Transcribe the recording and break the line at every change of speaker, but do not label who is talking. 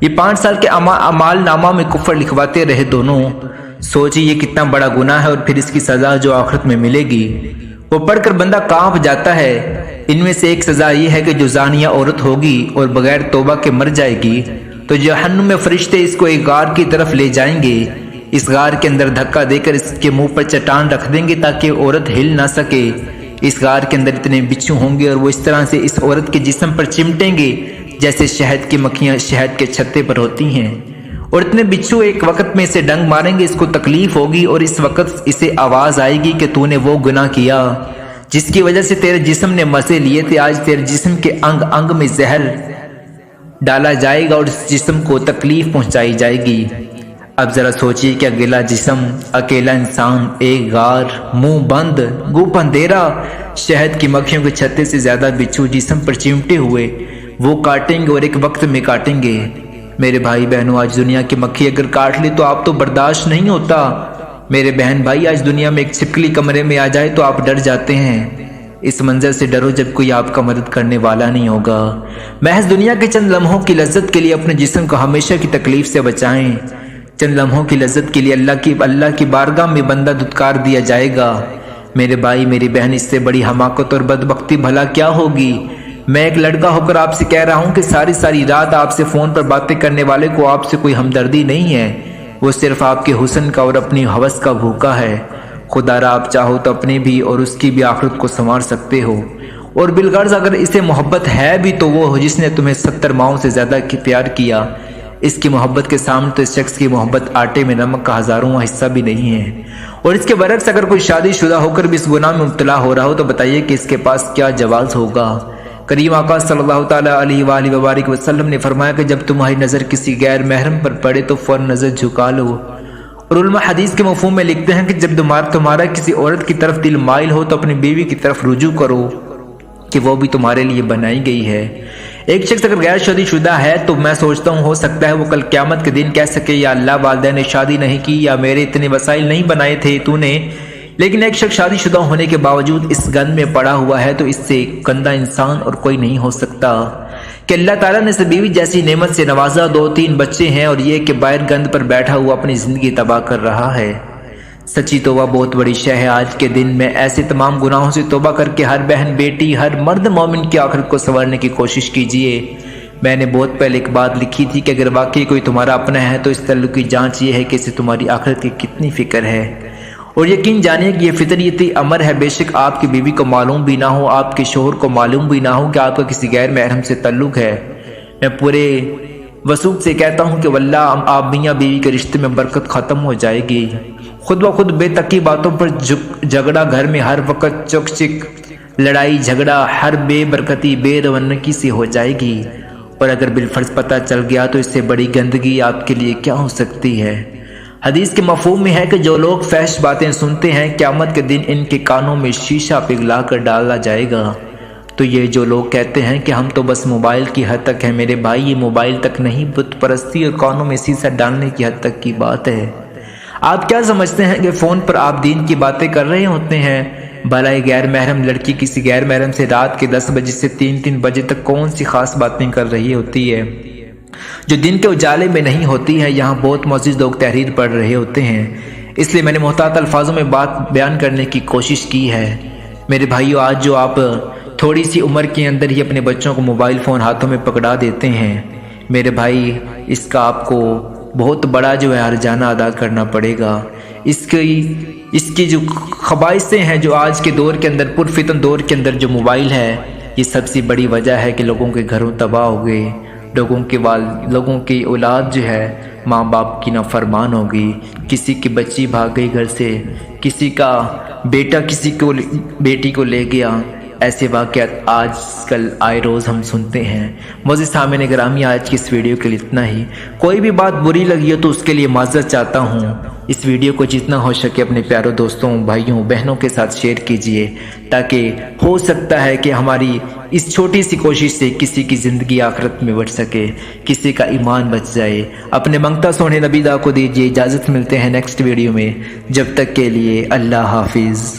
یہ 5 سال کے اعمال نامہ میں کفر لکھواتے رہے دونوں۔ سوچیے یہ کتنا بڑا گناہ ہے اور پھر اس کی سزا جو آخرت میں ملے گی وہ پڑھ کر بندہ کانپ جاتا ہے۔ ان میں سے ایک سزا یہ ہے کہ جو زانیہ عورت ہوگی اور بغیر توبہ کے مر جائے گی تو جہنم میں فرشتے اس کو ایک غار کی طرف لے جائیں گے۔ اس غار کے اندر دھکا دے کر اس کے منہ پر چٹان رکھ دیں گے تاکہ عورت ہل نہ سکے۔ اس غار کے اندر اتنے بچھو ہوں گے اور وہ اس طرح سے اس عورت کے جسم پر چمٹیں گے جیسے شہد کی مکھیاں شہد کے چھتے پر ہوتی ہیں، اور اتنے بچھو ایک وقت میں اسے ڈنگ ماریں گے، اس کو تکلیف ہوگی اور اس وقت اسے آواز آئے گی کہ تو نے وہ گناہ کیا جس کی وجہ سے تیرے جسم نے مزے لیے تھے، آج تیرے جسم کے انگ انگ میں زہر ڈالا جائے گا اور اس جسم کو تکلیف پہنچائی جائے گی۔ اب ذرا سوچئے کہ اکیلا جسم، اکیلا انسان، ایک غار، منہ بند، گوپ اندھیرا، شہد کی مکھیوں کے چھتے سے زیادہ بچھو جسم پر چمٹے ہوئے وہ کاٹیں گے اور ایک وقت میں کاٹیں گے۔ میرے بھائی بہنوں، آج دنیا کی مکھی اگر کاٹ لی تو آپ تو برداشت نہیں ہوتا۔ میرے بہن بھائی، آج دنیا میں ایک چھپکلی کمرے میں آ جائے تو آپ ڈر جاتے ہیں۔ اس منظر سے ڈرو جب کوئی آپ کا مدد کرنے والا نہیں ہوگا۔ محض دنیا کے چند لمحوں کی لذت کے لیے اپنے جسم کو ہمیشہ کی تکلیف سے بچائیں۔ چند لمحوں کی لذت کے لیے اللہ کی بارگاہ میں بندہ دھتکار دیا جائے گا۔ میرے بھائی میری بہن، اس سے بڑی حماقت اور بدبختی بھلا کیا ہوگی؟ میں ایک لڑکا ہو کر آپ سے کہہ رہا ہوں کہ ساری رات آپ سے فون پر باتیں کرنے والے کو آپ سے کوئی ہمدردی نہیں ہے، وہ صرف آپ کے حسن کا اور اپنی ہوس کا بھوکا ہے۔ خدا را آپ چاہو تو اپنے بھی اور اس کی بھی آخرت کو سنوار سکتے ہو، اور بالغرض اگر اسے محبت ہے بھی تو وہ جس نے تمہیں 70 ماؤں سے زیادہ پیار کیا، اس کی محبت کے سامنے تو اس شخص کی محبت آٹے میں نمک کا 1000واں حصہ بھی نہیں ہے۔ اور اس کے برعکس اگر کوئی شادی شدہ ہو کر بھی اس گناہ میں مبتلا ہو رہا ہو تو بتائیے کہ اس کے پاس کیا جواز ہوگا۔ کریم آقا صلی اللہ تعالیٰ علیہ وآلہ وبارک وسلم نے فرمایا کہ جب تمہاری نظر کسی غیر محرم پر پڑے تو فوراً نظر جھکا لو۔ اور علماء حدیث کے مفہوم میں لکھتے ہیں کہ جب تمہارا کسی عورت کی طرف دل مائل ہو تو اپنی بیوی کی طرف رجوع کرو کہ وہ بھی تمہارے لیے بنائی گئی ہے۔ ایک شخص اگر غیر شادی شدہ ہے تو میں سوچتا ہوں ہو سکتا ہے وہ کل قیامت کے دن کہہ سکے یا اللہ والدین نے شادی نہیں کی یا میرے اتنے وسائل نہیں بنائے تھے تو نے، لیکن ایک شخص شادی شدہ ہونے کے باوجود اس گند میں پڑا ہوا ہے تو اس سے گندا انسان اور کوئی نہیں ہو سکتا کہ اللہ تعالیٰ نے اسے بیوی جیسی نعمت سے نوازا، 2-3 بچے ہیں، اور یہ کہ باہر گند پر بیٹھا ہوا اپنی زندگی تباہ کر رہا ہے۔ سچی توبہ بہت بڑی شے ہے۔ آج کے دن میں ایسے تمام گناہوں سے توبہ کر کے ہر بہن بیٹی، ہر مرد مومن کی آخرت کو سنوارنے کی کوشش کیجیے۔ میں نے بہت پہلے ایک بات لکھی تھی کہ اگر واقعی کوئی تمہارا اپنا ہے تو اس تعلق کی جانچ یہ ہے کہ اسے تمہاری آخرت کی کتنی فکر ہے، اور یقین جانیے کہ یہ فطریتی امر ہے۔ بے شک آپ کی بیوی کو معلوم بھی نہ ہو، آپ کے شوہر کو معلوم بھی نہ ہو کہ آپ کا کسی غیر محرم سے تعلق ہے، میں پورے وثوق سے کہتا ہوں کہ واللہ آپ میاں بیوی کے رشتے میں برکت ختم ہو جائے گی۔ خود بخود بے تکی باتوں پر جھگڑا گھر میں ہر وقت چک چک لڑائی جھگڑا ہر بے برکتی بے رونقی سے ہو جائے گی، اور اگر بالفرض پتہ چل گیا تو اس سے بڑی گندگی آپ کے لیے کیا ہو سکتی ہے۔ حدیث کے مفہوم میں ہے کہ جو لوگ فحش باتیں سنتے ہیں قیامت کے دن ان کے کانوں میں شیشہ پگھلا کر ڈالا جائے گا۔ تو یہ جو لوگ کہتے ہیں کہ ہم تو بس موبائل کی حد تک ہیں، میرے بھائی یہ موبائل تک نہیں، بت پرستی اور کانوں میں شیشہ ڈالنے کی حد تک کی بات ہے۔ آپ کیا سمجھتے ہیں کہ فون پر آپ دین کی باتیں کر رہے ہوتے ہیں؟ بھلا غیر محرم لڑکی کسی غیر محرم سے رات کے 10 بجے سے 3 بجے تک کون سی خاص باتیں کر رہی ہوتی ہے جو دن کے اجالے میں نہیں ہوتی ہے؟ یہاں بہت معزز لوگ تحریر پڑھ رہے ہوتے ہیں، اس لیے میں نے محتاط الفاظوں میں بات بیان کرنے کی کوشش کی ہے۔ میرے بھائیو، آج جو آپ تھوڑی سی عمر کے اندر ہی اپنے بچوں کو موبائل فون ہاتھوں میں پکڑا دیتے ہیں، میرے بھائی اس کا آپ کو بہت بڑا جو ہے ہرجانہ ادا کرنا پڑے گا۔ اس کی جو خبائثیں ہیں جو آج کے دور کے اندر پرفتن دور کے اندر جو موبائل ہے، یہ سب سے بڑی وجہ ہے کہ لوگوں کے گھروں تباہ ہو گئے، لوگوں کی اولاد جو ہے ماں باپ کی نافرمان ہو گئی، کسی کی بچی بھاگ گئی گھر سے، کسی کا بیٹا کسی کو بیٹی کو لے گیا۔ ایسے واقعات آج کل آئے روز ہم سنتے ہیں۔ معزز سامعین گرامی، آج کی اس ویڈیو کے لیے اتنا ہی۔ کوئی بھی بات بری لگی ہو تو اس کے لیے معذرت چاہتا ہوں۔ اس ویڈیو کو جتنا ہو سکے اپنے پیاروں دوستوں، بھائیوں، بہنوں کے ساتھ شیئر کیجئے، تاکہ ہو سکتا ہے کہ ہماری اس چھوٹی سی کوشش سے کسی کی زندگی آخرت میں بڑھ سکے، کسی کا ایمان بچ جائے۔ اپنے منگتا سونے نبی دا کو دیجئے اجازت، ملتے ہیں نیکسٹ ویڈیو میں، جب تک کے لیے اللہ حافظ۔